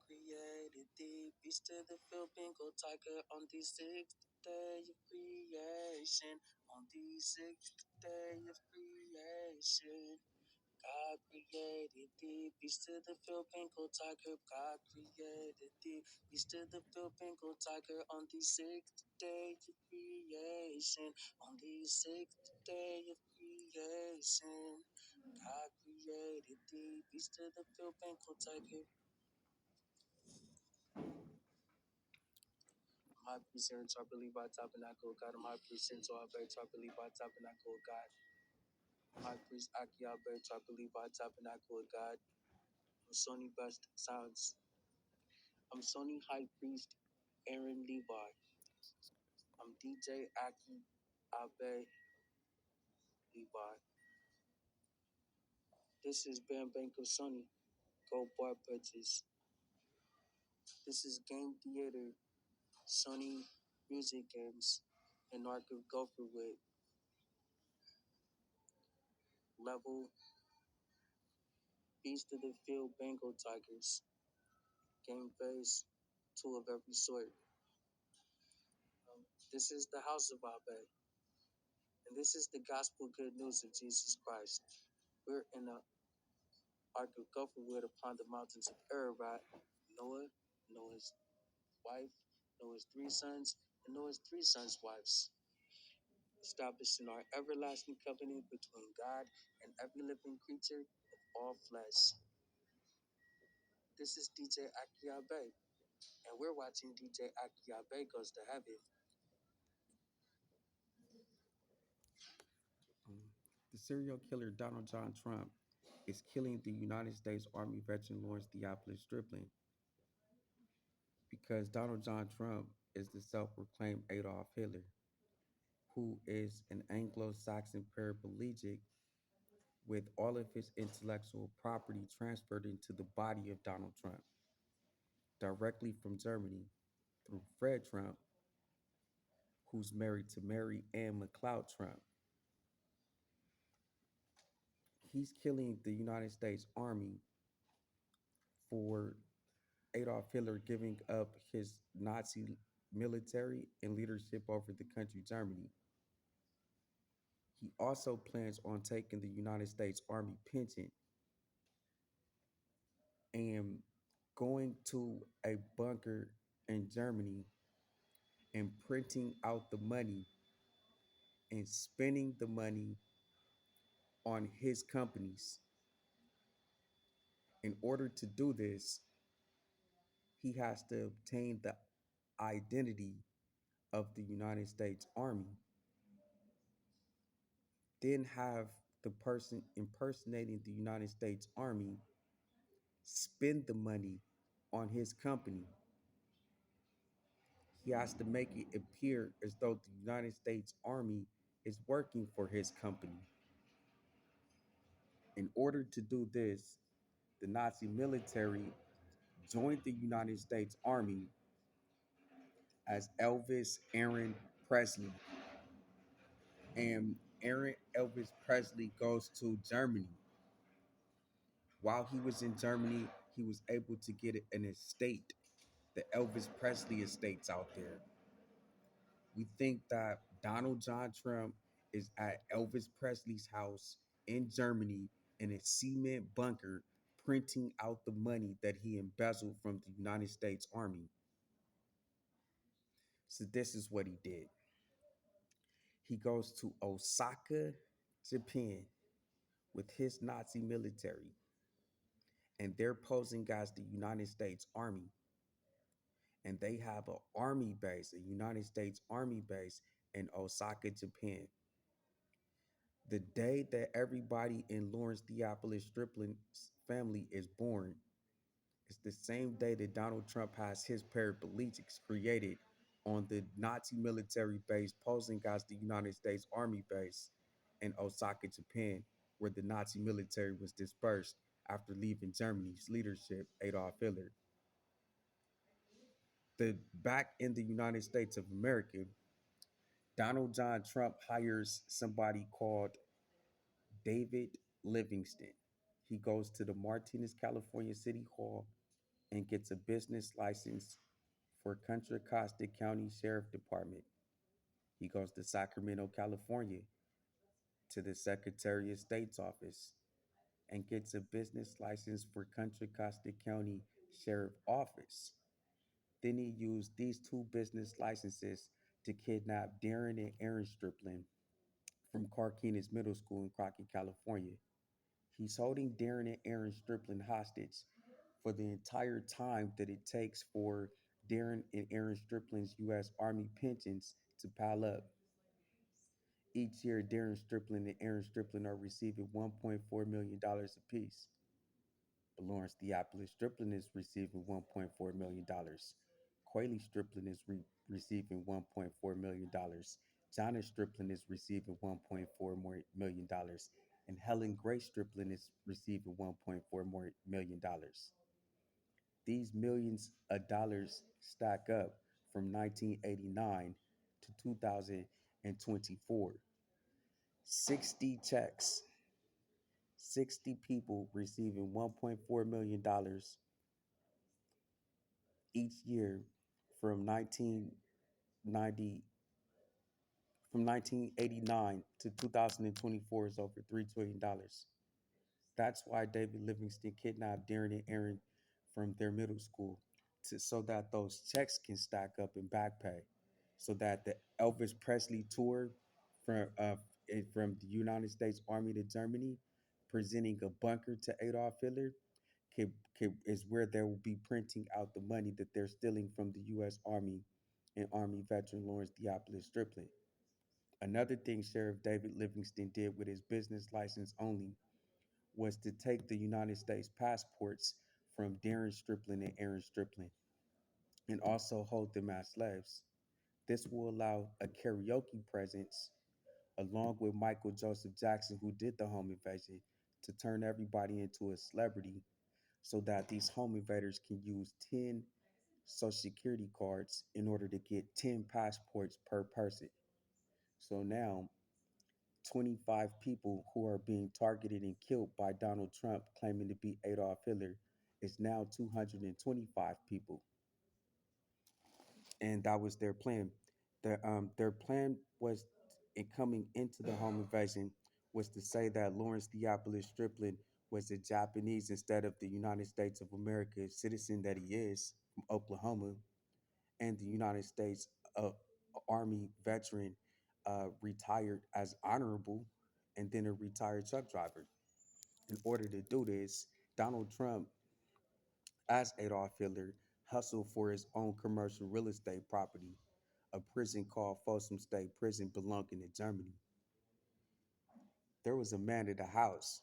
created thee. Beast of the field, Bengal tiger on the sixth day of creation. On the sixth day of creation. God created thee, beast of the field, Bengal tiger. God created thee, beast of the field, Bengal tiger. On the sixth day of creation, on the sixth day of creation, God created thee, beast of the field, Bengal tiger. My presents are believed by tabernacle God. My presents are believed by tabernacle God. High priest Akiabe, I believe by tabernacle of God. I'm Sony Best Sounds. I'm Sony High Priest Aaron Levi. I'm DJ Aki Abe Levi. This is Bam Bank of Sony. Go Bar Purchase. This is Game Theater. Sony Music Games. And Arc of Gopher with Level Beast of the Field Bengal Tigers. Game Phase 2 of every sort. This is the House of Abe. And this is the gospel good news of Jesus Christ. We're in the Ark of Gopherwood upon the mountains of Ararat. Noah, Noah's wife, Noah's 3 sons, and Noah's 3 sons' wives. Establishing our everlasting covenant between God and every living creature of all flesh. This is DJ Akiabe, and we're watching DJ Akiabe Goes to Heaven. The serial killer Donald John Trump is killing the United States Army veteran Lawrence Theophilus Striplin because Donald John Trump is the self-proclaimed Adolf Hitler, who is an Anglo-Saxon paraplegic with all of his intellectual property transferred into the body of Donald Trump directly from Germany through Fred Trump, who's married to Mary Ann Trump. He's killing the United States Army for Adolf Hitler giving up his Nazi military and leadership over the country Germany. He also plans on taking the United States Army pension and going to a bunker in Germany and printing out the money and spending the money on his companies. In order to do this, he has to obtain the identity of the United States Army, then have the person impersonating the United States Army spend the money on his company. He has to make it appear as though the United States Army is working for his company. In order to do this, the Nazi military joined the United States Army as Aaren Presley. And Elvis Presley goes to Germany. While he was in Germany, he was able to get an estate, the Elvis Presley estates out there. We think that Donald John Trump is at Elvis Presley's house in Germany in a cement bunker printing out the money that he embezzled from the United States Army. So this is what he did. He goes to Osaka, Japan with his Nazi military, and they're posing as the United States Army. And they have an army base, a United States Army base in Osaka, Japan. The day that everybody in Lawrence Theophilus Striplin's family is born is the same day that Donald Trump has his paraplegics created on the Nazi military base posing as the United States Army base in Osaka, Japan, where the Nazi military was dispersed after leaving Germany's leadership, Adolf Hitler. Back in the United States of America, Donald John Trump hires somebody called David Livingston. He goes to the Martinez, California City Hall and gets a business license for Contra Costa County Sheriff Department. He goes to Sacramento, California, to the Secretary of State's office and gets a business license for Contra Costa County Sheriff Office. Then he used these two business licenses to kidnap Darren and Aaren Striplin from Carquinez Middle School in Crockett, California. He's holding Darren and Aaren Striplin hostage for the entire time that it takes for Darren and Aaren Striplin's U.S. Army pensions to pile up. Each year, Darren Striplin and Aaren Striplin are receiving $1.4 million apiece. But Lawrence Theophilus Striplin is receiving $1.4 million. Quayle Striplin is receiving $1.4 million. Jonna Striplin is receiving $1.4 million. And Helen Grace Striplin is receiving $1.4 million. These millions of dollars stack up from 1989 to 2024. 60 checks, 60 people receiving $1.4 million each year from 1990 from 1989 to 2024 is over $3 trillion. That's why David Livingston kidnapped Darren and Aaren from their middle school so that those checks can stack up in back pay, so that the Elvis Presley tour from the United States Army to Germany, presenting a bunker to Adolf Hitler, is where they will be printing out the money that they're stealing from the U.S. Army and Army veteran Lawrence Theophilus Striplin. Another thing Sheriff David Livingston did with his business license only was to take the United States passports from Darren Striplin and Aaren Striplin and also hold them as slaves. This will allow a karaoke presence along with Michael Joseph Jackson, who did the home invasion, to turn everybody into a celebrity so that these home invaders can use 10 social security cards in order to get 10 passports per person. So now 25 people who are being targeted and killed by Donald Trump claiming to be Adolf Hitler is now 225 people. And that was their plan. Their plan was, in coming into the home invasion, was to say that Lawrence Theophilus Striplin was a Japanese instead of the United States of America citizen that he is from Oklahoma, and the United States Army veteran, retired as honorable, and then a retired truck driver. In order to do this, Donald Trump, as Adolf Hitler, hustled for his own commercial real estate property, a prison called Folsom State Prison belonging to Germany. There was a man at the house.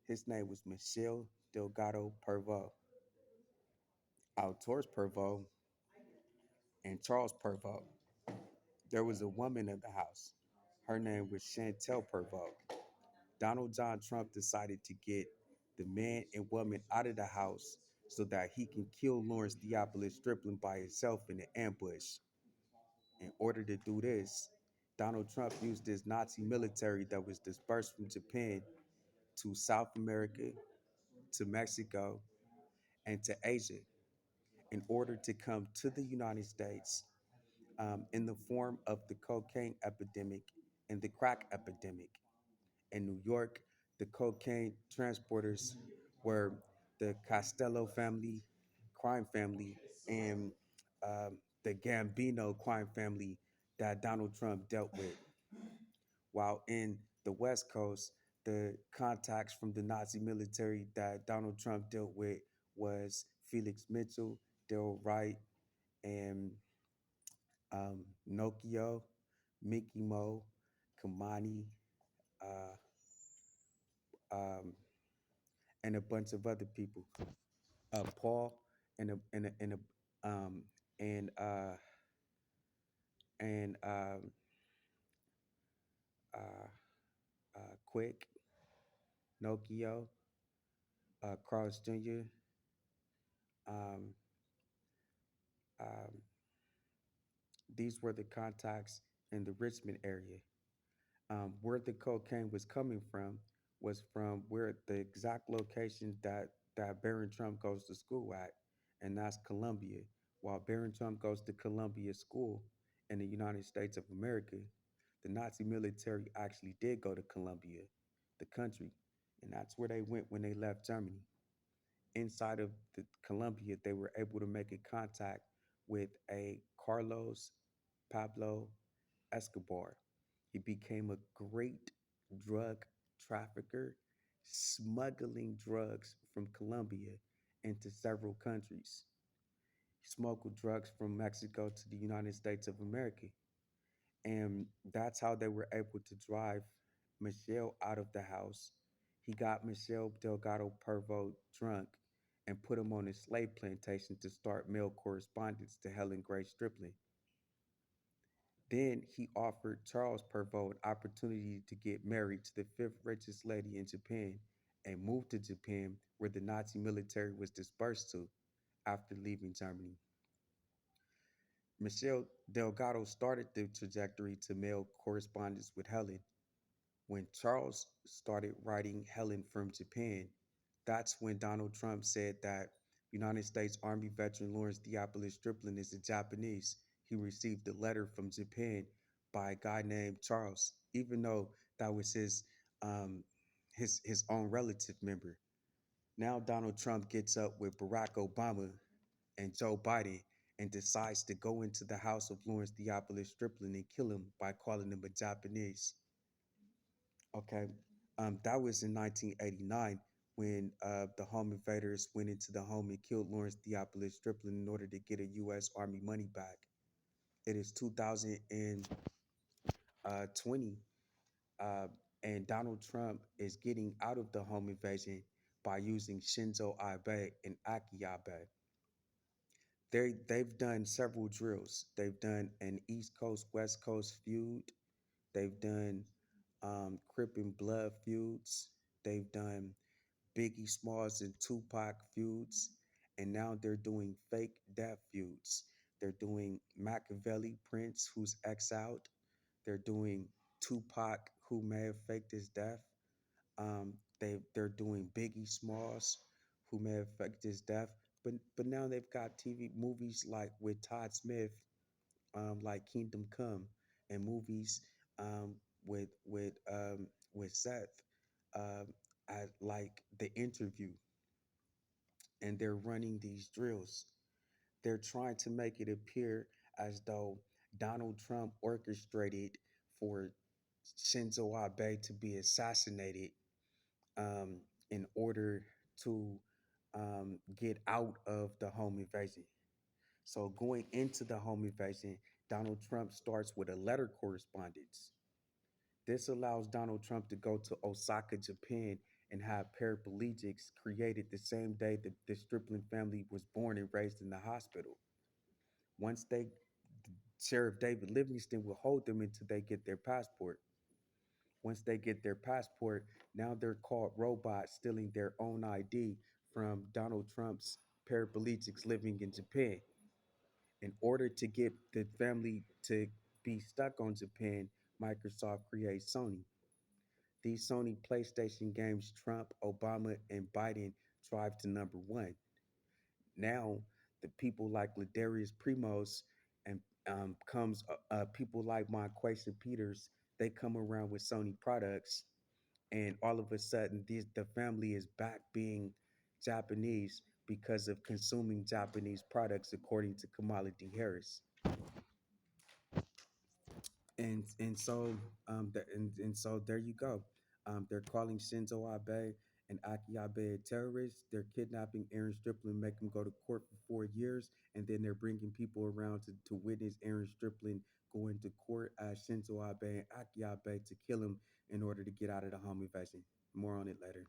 His name was Michelle Delgado Pervoe. Altor's Pervoe and Charles Pervoe. There was a woman in the house. Her name was Shantell Pervoe. Donald John Trump decided to get the man and woman out of the house so that he can kill Lawrence Theophilus Striplin by himself in an ambush. In order to do this, Donald Trump used his Nazi military that was dispersed from Japan to South America, to Mexico, and to Asia in order to come to the United States, in the form of the cocaine epidemic and the crack epidemic. In New York, the cocaine transporters were the Costello family, crime family, and the Gambino crime family that Donald Trump dealt with. While in the West Coast, the contacts from the Nazi military that Donald Trump dealt with was Felix Mitchell, Daryl Wright, and Nokio, Mickey Mo, Kamani, uh, um, and a bunch of other people. Paul and a and a and a and and uh, Quick, Nokio, Carlos Jr. Um, um, these were the contacts in the Richmond area. Where the cocaine was coming from was from where the exact location that Barron Trump goes to school at. and that's Columbia. While Barron Trump goes to Columbia School in the United States of America, the Nazi military actually did go to Columbia, the country, and that's where they went when they left Germany. Inside of the Columbia, they were able to make a contact with a Carlos Pablo Escobar. He became a great drug trafficker, smuggling drugs from Colombia into several countries. He smuggled drugs from Mexico to the United States of America. And that's how they were able to drive Michelle out of the house. He got Michelle Delgado Pervoe drunk and put him on a slave plantation to start mail correspondence to Helen Gray Striplin. Then he offered Charles Pervoe an opportunity to get married to the fifth richest lady in Japan and move to Japan, where the Nazi military was dispersed to after leaving Germany. Michelle Delgado started the trajectory to mail correspondence with Helen. When Charles started writing Helen from Japan, that's when Donald Trump said that United States Army veteran Lawrence Diabolis Striplin is a Japanese. He received a letter from Japan by a guy named Charles, even though that was um, his own relative member. Now Donald Trump gets up with Barack Obama and Joe Biden and decides to go into the house of Lawrence Diabolis Striplin and kill him by calling him a Japanese. Okay. That was in 1989 when the home invaders went into the home and killed Lawrence Diabolis Striplin in order to get a U.S. Army money back. It is 2020, uh, and Donald Trump is getting out of the home invasion by using Shinzo Abe and Aki Abe. They've done several drills. They've done an East Coast West Coast feud. They've done Crip and Blood feuds. They've done Biggie Smalls and Tupac feuds, and now they're doing fake death feuds. They're doing Machiavelli Prince, who's exiled. They're doing Tupac, who may have faked his death. They're doing Biggie Smalls, who may have faked his death. But now they've got TV movies like with Todd Smith, like Kingdom Come, and movies um, with with with Seth, um, like The Interview, and they're running these drills. They're trying to make it appear as though Donald Trump orchestrated for Shinzo Abe to be assassinated um, in order to get out of the home invasion. So going into the home invasion, Donald Trump starts with a letter correspondence. This allows Donald Trump to go to Osaka, Japan, and have paraplegics created the same day that the Striplin family was born and raised in the hospital. Once they, Sheriff David Livingston will hold them until they get their passport. Once they get their passport, now they're called robots, stealing their own ID from Donald Trump's paraplegics living in Japan. In order to get the family to be stuck on Japan, Microsoft creates Sony. These Sony PlayStation games, Trump, Obama, and Biden drive to number one. Now, the people like Ladarius Primos and comes people like Monquesa Peters, they come around with Sony products, and all of a sudden, the family is back being Japanese because of consuming Japanese products, according to Kamala Harris. And so there you go. They're calling Shinzo Abe and Aki Abe a terrorist. They're kidnapping Aaren Striplin, make him go to court for 4 years, and then they're bringing people around to witness Aaren Striplin go into court as Shinzo Abe and Aki Abe to kill him in order to get out of the home invasion. More on it later.